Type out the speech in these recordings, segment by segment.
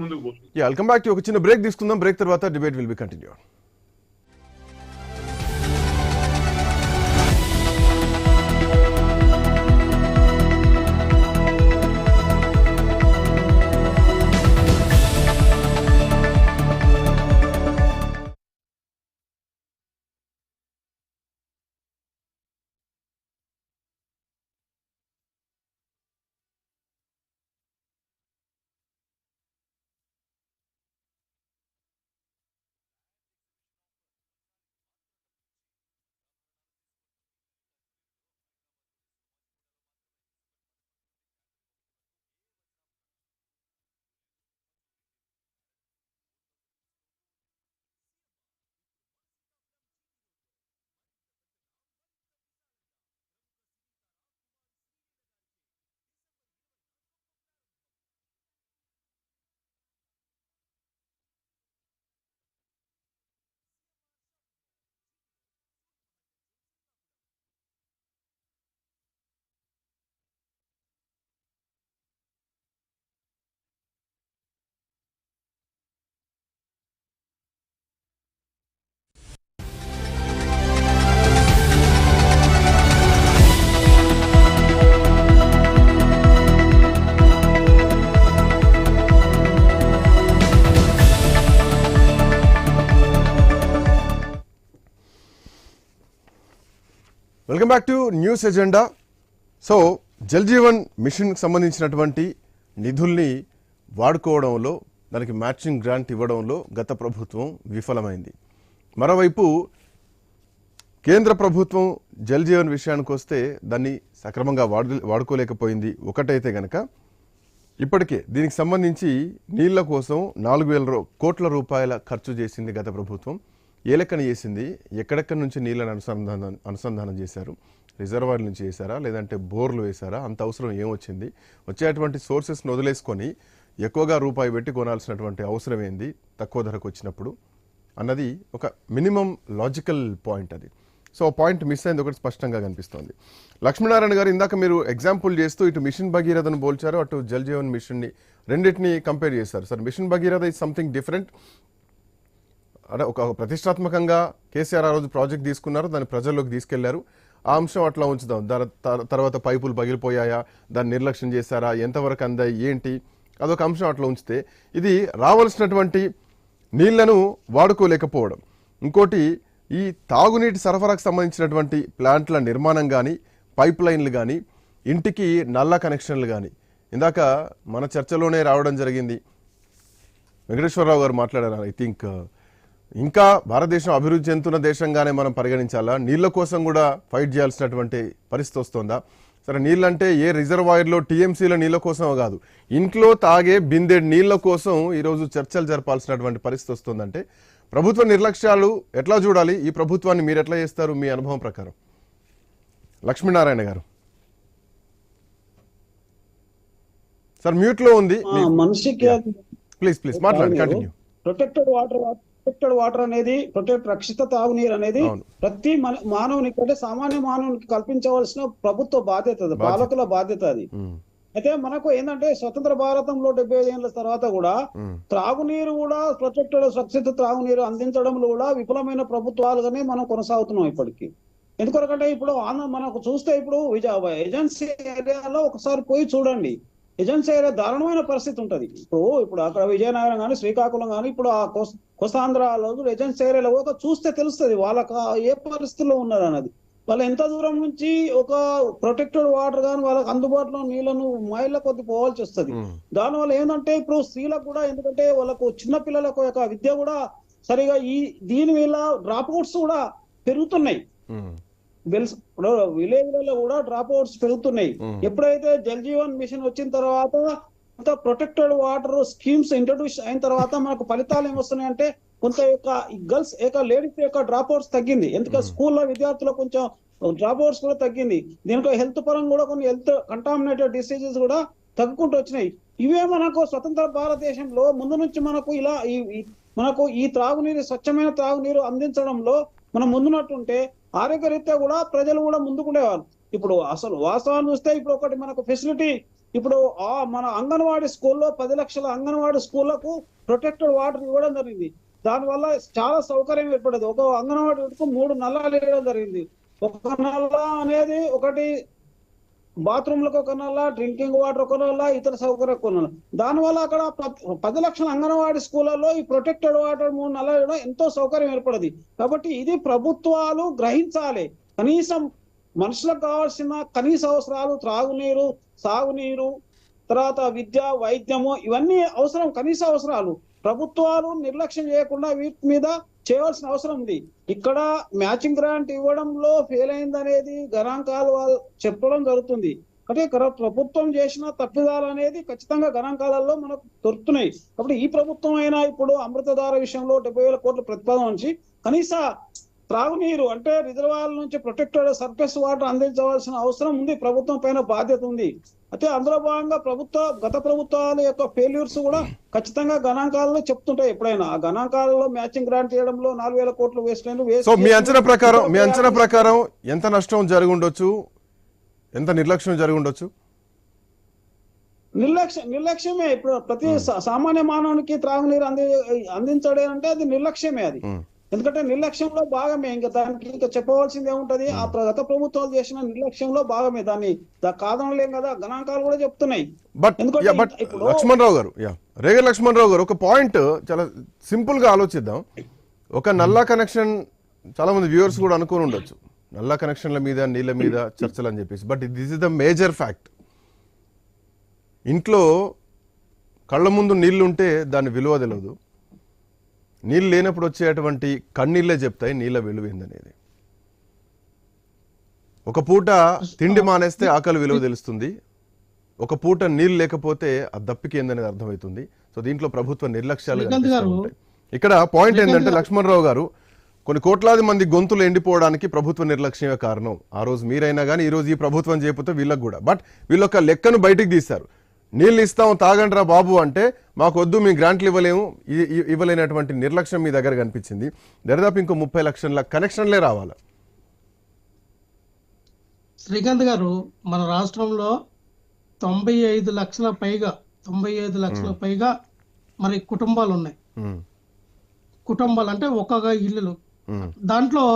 ముందుకు పోతుంది. Welcome back to ఒక చిన్న బ్రేక్ తీసుకుందాం. బ్రేక్ తర్వాత debate will be continue. Welcome back to news agenda. So Jal Jeevan మిషన్కి సంబంధించినటువంటి నిధుల్ని వాడుకోవడంలో, దానికి మ్యాచింగ్ గ్రాంట్ ఇవ్వడంలో గత ప్రభుత్వం విఫలమైంది. మరోవైపు కేంద్ర ప్రభుత్వం జల్ జీవన్ విషయానికి వస్తే దాన్ని సక్రమంగా వాడుకోలేకపోయింది. ఒకటైతే గనక ఇప్పటికే దీనికి సంబంధించి నీళ్ల కోసం 4,000 కోట్ల రూపాయల ఖర్చు చేసింది గత ప్రభుత్వం. ఏ లెక్కన చేసింది, ఎక్కడెక్కడి నుంచి నీళ్ళని అనుసంధానం చేశారు, రిజర్వాయర్ నుంచి చేశారా లేదంటే బోర్లు వేశారా, అంత అవసరం ఏమొచ్చింది, వచ్చేటువంటి సోర్సెస్ని వదిలేసుకొని ఎక్కువగా రూపాయి పెట్టి కొనాల్సినటువంటి అవసరం ఏంది తక్కువ ధరకు వచ్చినప్పుడు అన్నది ఒక మినిమం లాజికల్ పాయింట్. అది సో పాయింట్ మిస్ అయింది, ఒకటి స్పష్టంగా కనిపిస్తోంది. లక్ష్మీనారాయణ గారు ఇందాక మీరు ఎగ్జాంపుల్ చేస్తూ ఇటు మిషన్ భగీరథను పోల్చారు, అటు జల్ జీవన్ మిషన్ని, రెండింటిని కంపేర్ చేశారు. Sir, mission Bhagiratha is something different. అంటే ఒక ప్రతిష్టాత్మకంగా కేసీఆర్ ఆ రోజు ప్రాజెక్ట్ తీసుకున్నారు, దాన్ని ప్రజల్లోకి తీసుకెళ్లారు. ఆ అంశం అట్లా ఉంచుదాం. తర్వాత పైపులు పగిలిపోయాయా, దాన్ని నిర్లక్ష్యం చేశారా, ఎంతవరకు అందాయి ఏంటి, అదొక అంశం అట్లా ఉంచితే, ఇది రావాల్సినటువంటి నీళ్లను వాడుకోలేకపోవడం. ఇంకోటి, ఈ తాగునీటి సరఫరాకు సంబంధించినటువంటి ప్లాంట్ల నిర్మాణం కానీ, పైప్ లైన్లు కానీ, ఇంటికి నల్ల కనెక్షన్లు కానీ, ఇందాక మన చర్చలోనే రావడం జరిగింది. వెంకటేశ్వరరావు గారు మాట్లాడారు. ఐ థింక్ ఇంకా భారతదేశం అభివృద్ధి చెందుతున్న దేశంగానే మనం పరిగణించాలా, నీళ్ల కోసం కూడా ఫైట్ చేయాల్సినటువంటి పరిస్థితి వస్తుందా? సరే, నీళ్ళంటే ఏ రిజర్వాయర్లో టీఎంసీల నీళ్ళ కోసం కాదు, ఇంట్లో తాగే బిందెడ్ నీళ్ల కోసం ఈరోజు చర్చలు జరపాల్సినటువంటి పరిస్థితి వస్తుందంటే ప్రభుత్వ నిర్లక్ష్యాలు ఎట్లా చూడాలి? ఈ ప్రభుత్వాన్ని మీరు ఎట్లా చేస్తారు మీ అనుభవం ప్రకారం? లక్ష్మీనారాయణ గారు సార్ మ్యూట్లో ఉంది, ప్లీజ్ మాట్లాడండి, కంటిన్యూ. ప్రొటెక్టెడ్ వాటర్ అనేది, రక్షిత తాగునీరు అనేది ప్రతి మానవునికి, అంటే సామాన్య మానవునికి కల్పించవలసిన ప్రభుత్వ బాధ్యత, పాలకుల బాధ్యత అది. అయితే మనకు ఏంటంటే స్వతంత్ర భారతంలో 75 ఏళ్ల తర్వాత కూడా త్రాగునీరు కూడా ప్రొటెక్టెడ్ రక్షిత త్రాగునీరు అందించడంలో కూడా విఫలమైన ప్రభుత్వాలుగానే మనం కొనసాగుతున్నాం ఇప్పటికీ. ఎందుకంటే ఇప్పుడు మనకు చూస్తే ఇప్పుడు ఏజెన్సీ ఏరియాలో ఒకసారి పోయి చూడండి, ఏజెన్సీ ఏరియా దారుణమైన పరిస్థితి ఉంటది. ఇప్పుడు అక్కడ విజయనగరం కానీ, శ్రీకాకుళం కానీ, ఇప్పుడు ఆ కోస్తాంధ్రలో ఏజెన్సీ ఏరియాలో ఒక చూస్తే తెలుస్తుంది వాళ్ళకి ఏ పరిస్థితుల్లో ఉన్నారు అన్నది. వాళ్ళు ఎంత దూరం నుంచి ఒక ప్రొటెక్టెడ్ వాటర్ కానీ వాళ్ళకి అందుబాటులో నీళ్లను మైళ్ళ కొద్ది పోవాల్సి వస్తుంది. దానివల్ల ఏంటంటే ఇప్పుడు స్త్రీలకు కూడా, ఎందుకంటే వాళ్ళకు చిన్న పిల్లలకు యొక్క విద్య కూడా సరిగా దీని వల్ల డ్రాప్ అవుట్స్ కూడా పెరుగుతున్నాయి. ఇప్పుడు విలేజ్లలో కూడా డ్రాప్ అవుట్స్ పెరుగుతున్నాయి. ఎప్పుడైతే జల్ జీవన్ మిషన్ వచ్చిన తర్వాత, ప్రొటెక్టెడ్ వాటర్ స్కీమ్స్ ఇంట్రడ్యూస్ అయిన తర్వాత మనకు ఫలితాలు ఏమొస్తున్నాయి అంటే, కొంత గర్ల్స్ లేడీస్ యొక్క డ్రాప్ అవుట్స్ తగ్గింది. ఎందుకంటే స్కూల్లో విద్యార్థులు కొంచెం డ్రాప్ అవుట్స్ కూడా తగ్గింది. దీంట్లో హెల్త్ పరంగా కూడా కొన్ని హెల్త్ కంటామినేటెడ్ డిసీజెస్ కూడా తగ్గుకుంటూ వచ్చినాయి. ఇవే మనకు స్వతంత్ర భారతదేశంలో ముందు నుంచి మనకు ఈ త్రాగునీరు, స్వచ్ఛమైన త్రాగునీరు అందించడంలో మనం ముందున్నట్టుంటే ఆరోగ్యరీత్యా కూడా ప్రజలు కూడా ముందుకుండేవారు. ఇప్పుడు అసలు వాస్తవాన్ని చూస్తే ఇప్పుడు ఒకటి మనకు ఫెసిలిటీ ఇప్పుడు మన అంగన్వాడీ స్కూల్లో 10 లక్షల అంగన్వాడీ స్కూళ్లకు ప్రొటెక్టెడ్ వాటర్ ఇవ్వడం జరిగింది. దానివల్ల చాలా సౌకర్యం ఏర్పడేది. ఒక అంగన్వాడీకు 3 నల్లాలు ఇవ్వడం జరిగింది. ఒక నల్ల అనేది ఒకటి బాత్రూమ్లకు ఒక నల్ల, డ్రింకింగ్ వాటర్ ఒక నల్ల, ఇతర సౌకర్యం ఒక నల్ల. దానివల్ల అక్కడ 10 లక్షల అంగన్వాడీ స్కూళ్లలో ఈ ప్రొటెక్టెడ్ వాటర్ 3 నల్ల ఇవ్వడం ఎంతో సౌకర్యం ఏర్పడది. కాబట్టి ఇది ప్రభుత్వాలు గ్రహించాలి. కనీసం మనుషులకు కావాల్సిన కనీస అవసరాలు త్రాగునీరు, సాగునీరు, తర్వాత విద్య, వైద్యము ఇవన్నీ అవసరం, కనీస అవసరాలు. ప్రభుత్వాలు నిర్లక్ష్యం చేయకుండా వీటి మీద చేయవలసిన అవసరం ఉంది. ఇక్కడ మ్యాచింగ్ గ్రాంట్ ఇవ్వడంలో ఫెయిల్ అయిందనేది గణాంకాలు చెప్పడం జరుగుతుంది. అంటే ప్రభుత్వం చేసిన తప్పిదాలు అనేది ఖచ్చితంగా గణాంకాలలో మనకు దొరుకుతున్నాయి. కాబట్టి ఈ ప్రభుత్వం అయినా ఇప్పుడు అమృతధార విషయంలో 70,000 కోట్ల ప్రతిపాదన నుంచి కనీస త్రాగునీరు అంటే రిజర్వాయర్ల నుంచి ప్రొటెక్టెడ్ సర్ఫేస్ వాటర్ అందించవలసిన అవసరం ఉంది. ప్రభుత్వం పైన బాధ్యత ఉంది. అయితే అందులో భాగంగా గత ప్రభుత్వాల యొక్క ఫెయిల్యూర్స్ కూడా ఖచ్చితంగా గణాంకాలలో చెప్తుంటాయి. ఎప్పుడైనా ఆ గణాంకాలలో మ్యాచింగ్ గ్రాంట్ చేయడంలో 4,000 కోట్లు వేస్ట్ అయిన. సో మీ అంచనా ప్రకారం ఎంత నష్టం జరిగి ఉండొచ్చు, ఎంత నిర్లక్ష్యం జరిగి ఉండొచ్చు? నిర్లక్ష్యమే. ఇప్పుడు ప్రతి సామాన్య మానవునికి త్రాగునీరు అందించడం అంటే అది నిర్లక్ష్యమే. అది ఎందుకంటే నిర్లక్ష్యంలో భాగమే. ఇంకా దానికి ఇంకా చెప్పవలసింది ఏముంటది? ఆ గత ప్రభుత్వాలు చేసిన నిర్లక్ష్యంలో భాగమే. దాన్ని కాదనలేం కదా, గణాంకాలు కూడా చెప్తున్నాయి. బట్ లక్ష్మణరావు గారు, రేగ లక్ష్మణరావు గారు, ఒక పాయింట్ చాలా సింపుల్ గా ఆలోచిద్దాం. ఒక నల్లా కనెక్షన్ చాలా మంది వ్యూవర్స్ కూడా అనుకుని ఉండొచ్చు, నల్లా కనెక్షన్ల మీద నీళ్ళ మీద చర్చలు అని చెప్పేసి. But this is the major fact. ఇంట్లో కళ్ళ ముందు నీళ్లుంటే దాని విలువ తెలియదు. నీళ్ళు లేనప్పుడు వచ్చేటువంటి కన్నీళ్ళే చెప్తాయి నీళ్ళ విలువ ఏందనేది. ఒక పూట తిండి మానేస్తే ఆకలి విలువ తెలుస్తుంది, ఒక పూట నీళ్ళు లేకపోతే ఆ దప్పికి ఏందనేది అర్థమవుతుంది. సో దీంట్లో ప్రభుత్వ నిర్లక్ష్యాలు ఉంటాయి. ఇక్కడ పాయింట్ ఏంటంటే లక్ష్మణరావు గారు, కొన్ని కోట్లాది మంది గొంతులు ఎండిపోవడానికి ప్రభుత్వ నిర్లక్ష్యమే కారణం. ఆ రోజు మీరైనా కానీ ఈ రోజు ఈ ప్రభుత్వం చేయకపోతే వీళ్ళకి కూడా. బట్ వీళ్ళొక లెక్కను బయటికి తీశారు. నీళ్ళు ఇస్తాం తాగండ్రా బాబు అంటే మాకు వద్దు, మేము గ్రాంట్లు ఇవ్వలేము, ఇవ్వలేనటువంటి నిర్లక్ష్యం మీ దగ్గర కనిపించింది. దరిదాపు ఇంకో 30 లక్షల కనెక్షన్లే రావాలి. శ్రీకాంత్ గారు, మన రాష్ట్రంలో 95 లక్షల పైగా మరి కుటుంబాలు ఉన్నాయి. కుటుంబాలు అంటే ఒక్కొక్క ఇల్లులు. దాంట్లో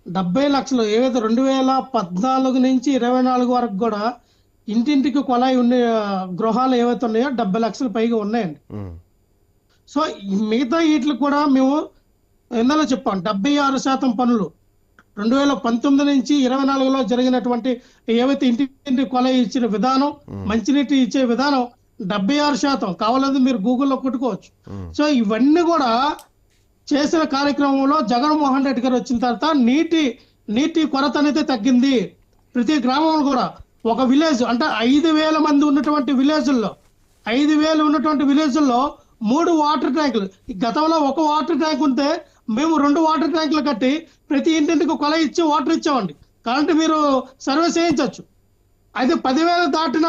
70 లక్షలు ఏవైతే 2014 నుంచి 24 వరకు కూడా ఇంటింటికి కొలాయి ఉన్న గృహాలు ఏవైతే ఉన్నాయో 70 లక్షల పైగా ఉన్నాయండి. సో మిగతా వీటికి కూడా మేము ఇందులో చెప్పాం 76% పనులు 2019 నుంచి 24లో జరిగినటువంటి ఏవైతే ఇంటింటి కొలాయి ఇచ్చిన విధానం, మంచినీటి ఇచ్చే విధానం 76%. కావాలంటే మీరు గూగుల్లో కొట్టుకోవచ్చు. సో ఇవన్నీ కూడా చేసిన కార్యక్రమంలో జగన్మోహన్ రెడ్డి గారు వచ్చిన తర్వాత నీటి కొరత అనేది తగ్గింది. ప్రతి గ్రామంలో కూడా ఒక విలేజ్ అంటే 5,000 మంది ఉన్నటువంటి విలేజ్ల్లో 3 వాటర్ ట్యాంకులు. గతంలో ఒక వాటర్ ట్యాంక్ ఉంటే మేము 2 వాటర్ ట్యాంకులు కట్టి ప్రతి ఇంటింటికి కొలాయి ఇచ్చి వాటర్ ఇచ్చామండి. కాబట్టి మీరు సర్వే చేయించవచ్చు. అయితే 10,000 దాటిన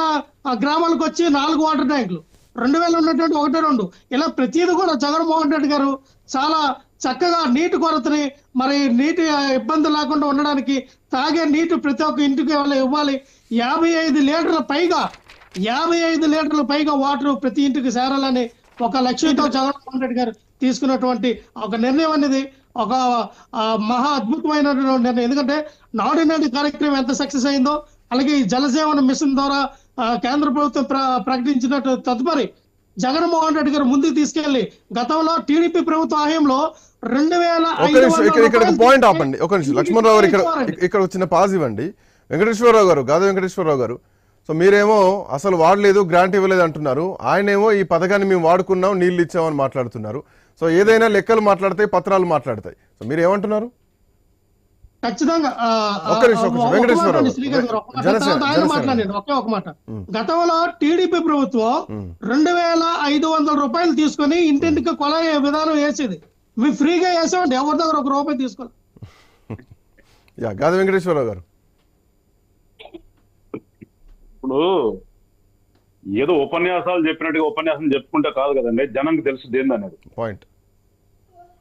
గ్రామాలకు వచ్చి 4 వాటర్ ట్యాంకులు, 2,000 ఉన్నటువంటి 1-2. ఇలా ప్రతిదీ కూడా జగన్మోహన్ రెడ్డి గారు చాలా చక్కగా నీటి కొరతని మరి నీటి ఇబ్బంది లేకుండా ఉండడానికి తాగే నీటి ప్రతి ఒక్క ఇంటికి ఇవ్వాలి. 55 లీటర్ల పైగా వాటర్ ప్రతి ఇంటికి చేరాలని ఒక లక్ష్యంతో జగన్మోహన్ రెడ్డి గారు తీసుకున్నటువంటి ఒక నిర్ణయం అనేది ఒక మహా అద్భుతమైన నిర్ణయం. ఎందుకంటే నాడు నేడు కార్యక్రమం ఎంత సక్సెస్ అయిందో, అలాగే ఈ జలజీవన మిషన్ ద్వారా కేంద్ర ప్రభుత్వం ప్రకటించినట్టు తదుపరి జగన్మోహన్ రెడ్డి గారు ముందుకు తీసుకెళ్లి గతంలో టీడీపీ ప్రభుత్వ హయాంలో 2,500 పాయింట్ ఆపండి. ఒక నిమిషం లక్ష్మణరావు గారు, ఇక్కడ వచ్చిన పాజ్ ఇవ్వండి. వెంకటేశ్వరరావు గారు, గాదా వెంకటేశ్వరరావు గారు, సో మీరేమో అసలు వాడలేదు, గ్రాంట్ ఇవ్వలేదు అంటున్నారు. ఆయనేమో ఈ పథకాన్ని మేము వాడుకున్నాం, నీళ్లు ఇచ్చామని మాట్లాడుతున్నారు. సో ఏదైనా లెక్కలు మాట్లాడతాయి, పత్రాలు మాట్లాడతాయి. సో మీరు ఏమంటున్నారు? ఖచ్చితంగా మాట్లాడండి. ఒకే ఒక మాట. గతంలో టీడీపీ ప్రభుత్వం 2,500 రూపాయలు తీసుకొని ఇంటింటికి కొలాయి విధానం వేసేది. మేము ఫ్రీగా వేసామండి, ఎవరి దగ్గర ₹1 తీసుకోవాలి. గాదా వెంకటేశ్వరరావు గారు, ఇప్పుడు ఏదో ఉపన్యాసాలు చెప్పినట్టుగా ఉపన్యాసం చెప్పుకుంటే కాదు కదండి, జనంకి తెలుసు దేని అనేది పాయింట్.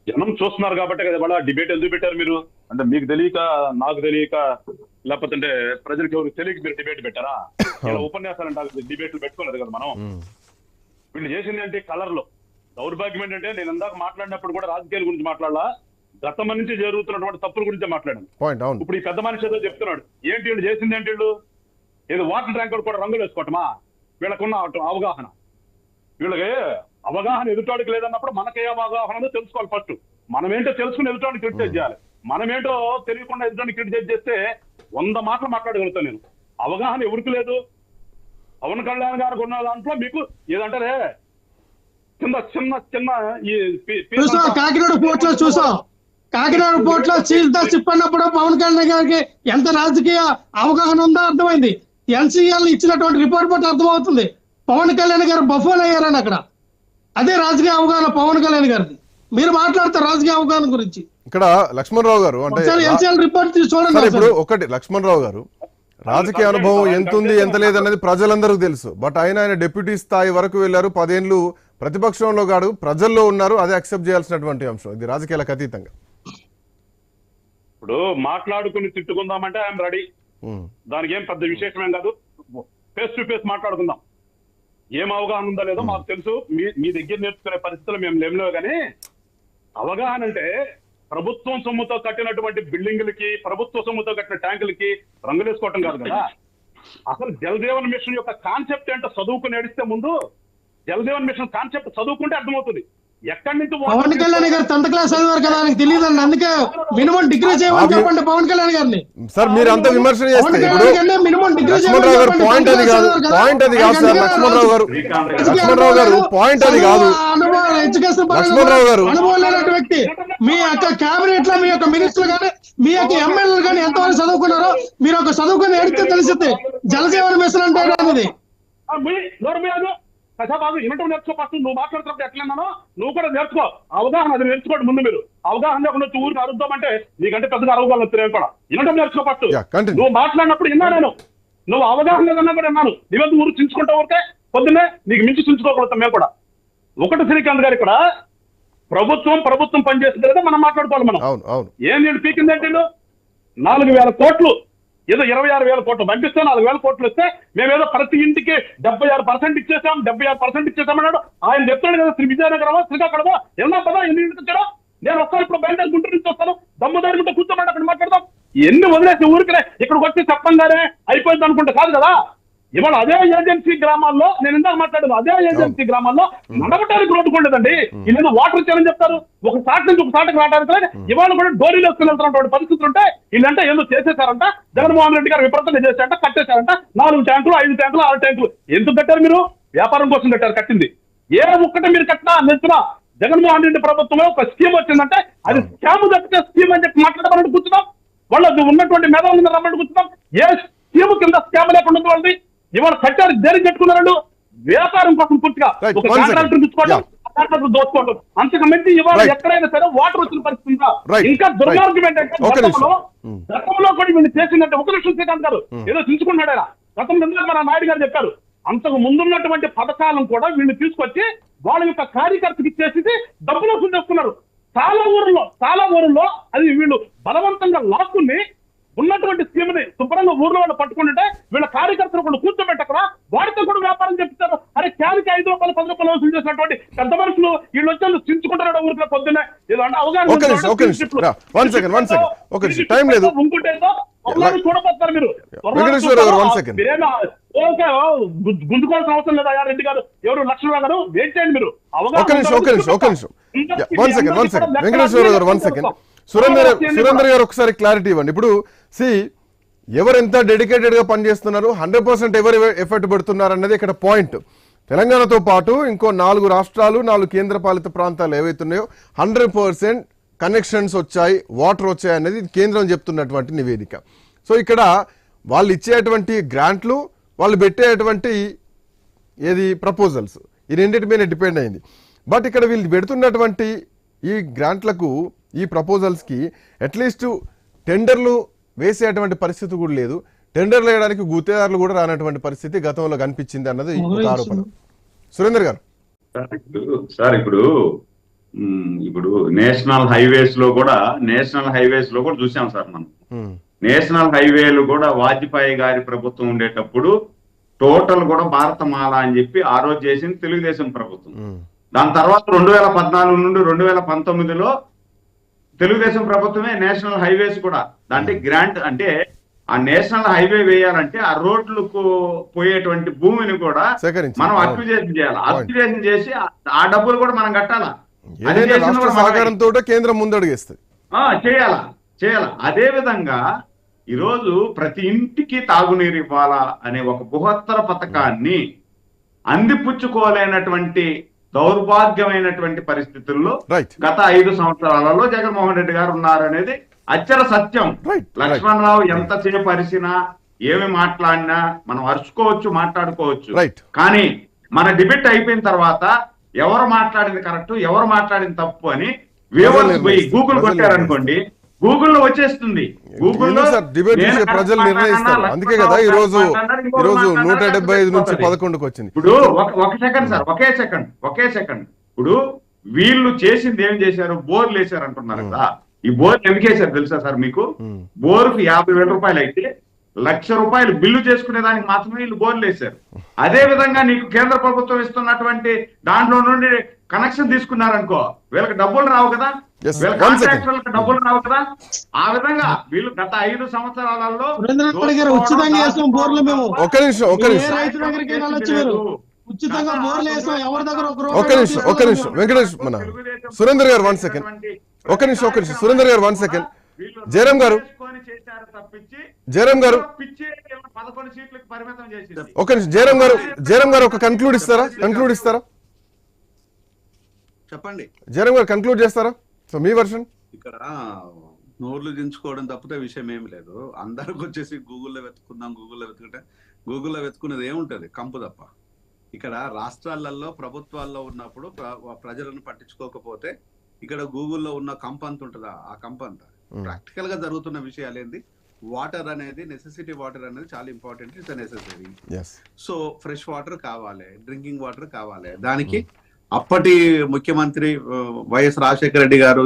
జనం చూస్తున్నారు కాబట్టి కదా. వాళ్ళ డిబేట్ ఎందుకు పెట్టారు మీరు? అంటే మీకు తెలియక, నాకు తెలియక లేకపోతే అంటే ప్రజలకు ఎవరు తెలియక మీరు డిబేట్ పెట్టారా? ఇలా ఉపన్యాసాలు అంటే డిబేట్లు పెట్టుకోలేదు కదా మనం. వీళ్ళు చేసింది ఏంటి? కలర్లో. దౌర్భాగ్యం ఏంటంటే నేను ఇందాక మాట్లాడినప్పుడు కూడా రాజకీయాల గురించి మాట్లాడాలా, గతం నుంచి జరుగుతున్నటువంటి తప్పుల గురించే మాట్లాడాను. ఇప్పుడు ఈ పెద్ద మనిషి ఏదో చెప్తున్నాడు. ఏంటి వీళ్ళు చేసింది ఏంటి? వీళ్ళు ఏదో వాటర్ ట్యాంకర్ కూడా రంగులు వేసుకోవటమా? వీళ్ళకున్న అవగాహన, వీళ్ళకి అవగాహన ఎదుటాడికి లేదన్నప్పుడు మనకే అవగాహన తెలుసుకోవాలి. ఫస్ట్ మనం ఏంటో తెలుసుకుని ఎదుటాడిని క్రిటిసైజ్ చేయాలి. మనమేంటో తెలియకుండా ఎదుటాడిని క్రిటిసైజ్ చేస్తే 100 మాటలు మాట్లాడగలుగుతాను నేను. అవగాహన ఎవరికి లేదు? పవన్ కళ్యాణ్ గారికి ఉన్న దాంట్లో మీకు ఏదంటారే చిన్న చిన్న చిన్న కాకినాడ పోర్ట్ లో చూసాం. కాకినాడ పోర్ట్ లో చీల్దా చెప్పినప్పుడు పవన్ కళ్యాణ్ గారికి ఎంత రాజకీయ అవగాహన ఉందో అర్థమైంది. ఎన్సీఎల్ ఇచ్చినటువంటి రిపోర్ట్ బట్టి అర్థమవుతుంది పవన్ కళ్యాణ్ గారు బఫోన్ అయ్యారని. అక్కడ అదే రాజకీయ అవగాహన పవన్ కళ్యాణ్ గారిది. మీరు మాట్లాడతారు రాజకీయ అవగాహన గురించి. ఇక్కడ లక్ష్మణరావు గారు అంటే ఎన్సీఎల్ రిపోర్ట్ చూడండి. ఇప్పుడు ఒకటి లక్ష్మణరావు గారు రాజకీయ అనుభవం ఎంత ఉంది ఎంత లేదనేది ప్రజలందరికీ తెలుసు. బట్ ఆయన డిప్యూటీ స్థాయి వరకు వెళ్లారు. 10 ఏళ్ళు ప్రతిపక్షంలో కాదు ప్రజల్లో ఉన్నారు. అదే అక్సెప్ట్ చేయాల్సినటువంటి అంశం. ఇది రాజకీయాలకు అతీతంగా. ఇప్పుడు మాట్లాడుకుని తిట్టుకుందామంటే ఐఎమ్ రెడీ. దానికి ఏం పెద్ద విశేషమేం కాదు. ఫేస్ టు ఫేస్ మాట్లాడుకుందాం. ఏం అవగాహన ఉందో లేదో మాకు తెలుసు. మీ దగ్గర నేర్చుకునే పరిస్థితులు మేము లేములేవు. కానీ అవగాహన అంటే ప్రభుత్వం సొమ్ముతో కట్టినటువంటి బిల్డింగులకి, ప్రభుత్వ సొమ్ముతో కట్టిన ట్యాంకులకి రంగులు వేసుకోవటం కాదు కదా. అసలు జలజీవన్ మిషన్ యొక్క కాన్సెప్ట్ ఏంటో చదువుకుని నడిస్తే ముందు జలజీవన్ మిషన్ కాన్సెప్ట్ చదువుకుంటే అర్థమవుతుంది. ఎక్కడి నుంచి పవన్ కళ్యాణ్ గారు 10th క్లాస్ చదివారు కదా, ఆయనకు తెలియదండి. అందుకే మినిమం డిగ్రీ చేయమని చెప్పండి పవన్ కళ్యాణ్ గారిని. సార్ మీరు అంత విమర్శ చేస్తే మినిమం డిగ్రీ లక్ష్మణరావు గారు పాయింట్ అది కాదు. పాయింట్ అది కాదు సార్. లక్ష్మణరావు గారు పాయింట్ అది కాదు. లక్ష్మణరావు గారు అనుభవం లేనటువంటి వ్యక్తి. మీ యొక్క కేబినెట్ లో మీ యొక్క మినిస్టర్ గానీ మీ యొక్క ఎమ్మెల్యేలు కానీ ఎంతవరకు చదువుకున్నారో మీరు ఒక చదువుకుని ఎడితే తెలిసింది జలజీవన మిషన్ అంటే అనేది. కసాబాబు వినటం నేర్చుకో. ఫస్ట్ నువ్వు మాట్లాడుతున్నప్పుడు ఎట్లన్నానో నువ్వు కూడా నేర్చుకో. అవగాహన అది నేర్చుకోండి ముందు. మీరు అవగాహన లేకుండా ఊరికి అరుద్దామంటే నీకంటే పెద్దగా అరవగాలు వస్తున్నాయి కూడా. వినటం నేర్చుకో ఫస్ట్. నువ్వు మాట్లాడినప్పుడు విన్నా నేను. నువ్వు అవగాహన లేదన్నా కూడా విన్నాను. నీవెందుకు ఊరు చించుకుంటా ఊరికే పొద్దున్నే నీకు మించి చించుకోగలుగుతాం మేము కూడా. ఒకటి శ్రీకాంత్ గారు ఇక్కడ ప్రభుత్వం పనిచేస్తుంది కదా మనం మాట్లాడుకోవాలి. మనం ఏం నేను పీకింది ఏంటి? 4,000 కోట్లు ఏదో 26,000 కోట్లు పంపిస్తే 4,000 కోట్లు ఇస్తే మేమేదో ప్రతి ఇంటికి 76% ఇచ్చేసాం 76% ఇచ్చేసామన్నాడు. ఆయన చెప్తాడు కదా శ్రీ విజయనగరమో శ్రీకాకుళమో ఎన్నా పదా ఎన్ని ఇంటికి వచ్చాడో. నేను వస్తాను ఇప్పుడు బయలుదేరి గుంటూరు నుంచి వస్తాను. దమ్ముదారి ఉంటే కూర్చోమంటే అక్కడ మాట్లాడదాం. ఎన్ని వదిలేసి ఊరికనే ఇక్కడికి వచ్చి చెప్పంగానే అయిపోయింది అనుకుంటే కాదు కదా. ఇవాళ అదే ఏజెన్సీ గ్రామాల్లో నేను ఇందాక మాట్లాడాను. అదే ఏజెన్సీ గ్రామాల్లో నడవటానికి రోడ్డు ఉండదండి. వీళ్ళు వాటర్ ఇచ్చారని చెప్తారు. ఒక సాటి నుంచి ఒక సాటికి రావడానికి ఇవాళ కూడా డోరీలు వేసుకుని వెళ్తున్నటువంటి పరిస్థితులు ఉంటాయి. వీళ్ళంటే ఏదో చేసేసారంట. జగన్మోహన్ రెడ్డి గారు విపరీతంగా చేశారంట. కట్టేశారంట. 4 ట్యాంకులు 5 ట్యాంకులు 6 ట్యాంకులు. ఎందుకు కట్టారు మీరు? వ్యాపారం కోసం కట్టారు. కట్టింది ఏ ఒక్కటి మీరు కట్టినా నెచ్చునా జగన్మోహన్ రెడ్డి ప్రభుత్వంలో ఒక స్కీమ్ వచ్చిందంటే అది స్కామ్ తప్పితే స్కీమ్ అని చెప్పి మాట్లాడమని కూర్చున్నాం. వాళ్ళు ఉన్నటువంటి మేధావులను రమ్మని కూర్చున్నాం. ఏ స్కీమ్ కింద స్కామ్ లేకుండా వాళ్ళది ఇవాళ కట్టారు. దేనికి కట్టుకున్నాడు? వ్యాపారం కోసం పూర్తిగా ఒక కాంట్రాక్టర్ తీసుకోవడం, కాంట్రాక్టర్ దోచుకోవడం. అంతకు మించి ఇవాళ ఎక్కడైనా సరే వాటర్ వచ్చిన పరిస్థితి. ఇంకా దుర్మార్గం ఏంటంటే గతంలో కూడా వీళ్ళు చేసిందంటే ఒక నిమిషం శ్రీకాంత్ గారు ఏదో తీసుకున్నాడు. ఆయన గతంలో మన నాయుడు గారు చెప్పారు. అంతకు ముందున్నటువంటి పథకాలను కూడా వీళ్ళు తీసుకొచ్చి వాళ్ళ యొక్క కార్యకర్తకి ఇచ్చేసి డబ్బులు వసూలు చేసుకున్నారు. చాలా ఊరుల్లో అది వీళ్ళు బలవంతంగా లాక్కుని ఉన్నటువంటి స్కీమ్ ని శుభ్రంగా ఊర్లో వాళ్ళు పట్టుకుంటే వీళ్ళ కార్యకర్తలు కూడా కూర్చోబెట్టక్కడ వాడితో కూడా వ్యాపారం చెప్తారు. అరే క్యాన్కి 5 రూపాయలు 10 రూపాయలు వసూలు చేసినటువంటి పెద్ద మనుషులు వీళ్ళు వచ్చి చించుకుంటున్నాడు ఊరిలో పొద్దున్నే. ఏదో అంటే అవగాహన చూడబోతారు మీరు. గుంజుకోవాల్సిన అవసరం లేదా రెడ్డి గారు? ఎవరు లక్ష్మణరావు గారు వెయిట్ చేయండి మీరు. సురేందర్ గారు ఒకసారి క్లారిటీ ఇవ్వండి. ఇప్పుడు ఎవరు ఎంత డెడికేటెడ్ గా పనిచేస్తున్నారు, 100% ఎవరు ఎఫర్ట్ పెడుతున్నారు అన్నది ఇక్కడ పాయింట్. తెలంగాణతో పాటు ఇంకో 4 రాష్ట్రాలు 4 కేంద్ర పాలిత ప్రాంతాలు ఏవైతున్నాయో 100% కనెక్షన్స్ వచ్చాయి, వాటర్ వచ్చాయి అనేది కేంద్రం చెప్తున్నటువంటి నివేదిక. సో ఇక్కడ వాళ్ళు ఇచ్చేటువంటి గ్రాంట్లు, వాళ్ళు పెట్టేటువంటి ప్రపోజల్స్, ఈ రెండింటి మీద డిపెండ్ అయింది. బట్ ఇక్కడ వీళ్ళు పెడుతున్నటువంటి ఈ గ్రాంట్లకు, ఈ ప్రపోజల్స్కి అట్లీస్ట్ టెండర్లు వేసేటువంటి పరిస్థితి కూడా లేదు. టెండర్లు వేయడానికి గుత్తేదారులు కూడా రానటువంటి పరిస్థితి గతంలో కనిపించింది అన్నది ఒక ఆరోపణ. సురేందర్ గారు సార్ ఇప్పుడు నేషనల్ హైవేస్ లో కూడా చూసాం సార్ మనం. నేషనల్ హైవేలు కూడా వాజ్పేయి గారి ప్రభుత్వం ఉండేటప్పుడు టోటల్ కూడా భారతమాల అని చెప్పి ఆ రోజు చేసింది తెలుగుదేశం ప్రభుత్వం. దాని తర్వాత 2014 నుండి 2019లో తెలుగుదేశం ప్రభుత్వమే నేషనల్ హైవేస్ కూడా దాంట్లో గ్రాంట్ అంటే ఆ నేషనల్ హైవే వేయాలంటే ఆ రోడ్లకు పోయేటువంటి భూమిని కూడా మనం అక్విజేషన్ చేయాలి. అక్విజేషన్ చేసి ఆ డబ్బులు కూడా మనం కట్టాలా. సహకారంతో కేంద్రం ముందడుగేస్తుంది. చేయాలా. అదే విధంగా ఈరోజు ప్రతి ఇంటికి తాగునీరు ఇవ్వాలా అనే ఒక బృహత్తర పథకాన్ని అందిపుచ్చుకోలేనటువంటి దౌర్భాగ్యమైనటువంటి పరిస్థితుల్లో గత 5 సంవత్సరాలలో జగన్మోహన్ రెడ్డి గారు ఉన్నారనేది అచ్చర సత్యం. లక్ష్మణరావు ఎంతసేపు పరిసినా ఏమి మాట్లాడినా మనం అరుచుకోవచ్చు, మాట్లాడుకోవచ్చు. కానీ మన డిబేట్ అయిపోయిన తర్వాత ఎవరు మాట్లాడింది కరెక్ట్, ఎవరు మాట్లాడింది తప్పు అని పోయి గూగుల్ కొట్టారనుకోండి, గూగుల్లో వచ్చేస్తుంది. గూగుల్లో ప్రజలు నిర్ణయిస్తారు. అందుకే కదా ఈ రోజు 175 నుంచి 11కు వచ్చింది. ఇప్పుడు ఒక సెకండ్ సార్, ఒకే సెకండ్. ఇప్పుడు వీళ్ళు చేసింది ఏం చేశారు? బోర్లు వేసారు అంటున్నారు కదా. ఈ బోర్లు ఎందుకు వేసారు తెలుసా సార్ మీకు? బోరుకు 50,000 రూపాయలు అయితే ₹1,00,000 బిల్లు చేసుకునే దానికి మాత్రమే వీళ్ళు బోర్లు వేశారు. అదే విధంగా నీకు కేంద్ర ప్రభుత్వం ఇస్తున్నటువంటి దాంట్లో నుండి కనెక్షన్ తీసుకున్నారనుకో, వీళ్ళకి డబ్బులు రావు కదా, వీళ్ళ కాంట్రాక్టర్లకు డబ్బులు రావు కదా. ఆ విధంగా వీళ్ళు గత 5 సంవత్సరాలలో ఉచితంగా వేసాం బోర్లు మేము. ఒక్క నిమిషం ఉచితంగా బోర్లు వేసాం. ఎవరి దగ్గర ఒక్క నిమిషం వెంకటేష్ మన సురేందర్ గారు 1 సెకండ్. ఒక్క నిమిషం సురేందర్ గారు 1 సెకండ్. జయరాం గారు ఒక నిమిషం. జయరాం గారు ఒక కంక్లూడ్ ఇస్తారా? చెప్పండి. జయరాం గారు కంక్లూడ్ చేస్తారా? సో మీ వర్షన్. ఇక్కడ నోర్లు దించుకోవడం తప్పితే విషయం ఏమి లేదు. అందరికి వచ్చేసి గూగుల్లో వెతుకుంటే గూగుల్లో వెతుకునేది ఏముంటది? కంపు తప్ప. ఇక్కడ రాష్ట్రాలలో ప్రభుత్వాల్లో ఉన్నప్పుడు ప్రజలను పట్టించుకోకపోతే ఇక్కడ గూగుల్లో ఉన్న కంప అంత ఉంటుందా? ఆ కంప అంతా ప్రాక్టికల్ గా జరుగుతున్న విషయాలు ఏంది? వాటర్ అనేది నెసెసిటీ, వాటర్ అనేది చాలా important. It's necessary. So fresh water కావాలి, డ్రింకింగ్ వాటర్ కావాలి. దానికి అప్పటి ముఖ్యమంత్రి వైఎస్ రాజశేఖర రెడ్డి గారు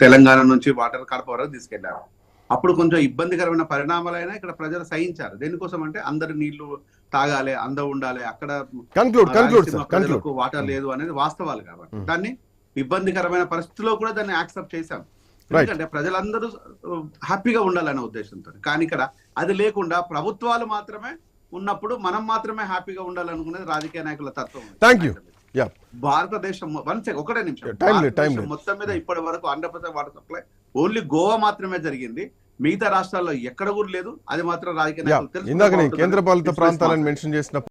తెలంగాణ నుంచి వాటర్ కడప వరకు తీసుకెళ్లారు. అప్పుడు కొంచెం ఇబ్బందికరమైన పరిణామాలైనా ఇక్కడ ప్రజలు సహించారు. దేనికోసం అంటే అందరు నీళ్లు తాగాలి, అందం ఉండాలి. అక్కడ ప్రజలకు వాటర్ లేదు అనేది వాస్తవాలు. కాబట్టి దాన్ని ఇబ్బందికరమైన పరిస్థితిలో కూడా దాన్ని యాక్సెప్ట్ చేశాం. ఎందుకంటే ప్రజలందరూ హ్యాపీగా ఉండాలనే ఉద్దేశంతో. కానీ ఇక్కడ అది లేకుండా ప్రభుత్వాలు మాత్రమే ఉన్నప్పుడు మనం మాత్రమే హ్యాపీగా ఉండాలనుకునేది రాజకీయ నాయకుల తత్వం. భారతదేశం ఒకటే నిమిషం మొత్తం మీద ఇప్పటి వరకు 100% వాటర్ సప్లై ఓన్లీ గోవా మాత్రమే జరిగింది. మిగతా రాష్ట్రాల్లో ఎక్కడ కూడా లేదు. అది మాత్రం రాజకీయ నాయకులు తెలుసు. కేంద్ర పాలిత ప్రాంతాలను మెన్షన్ చేసిన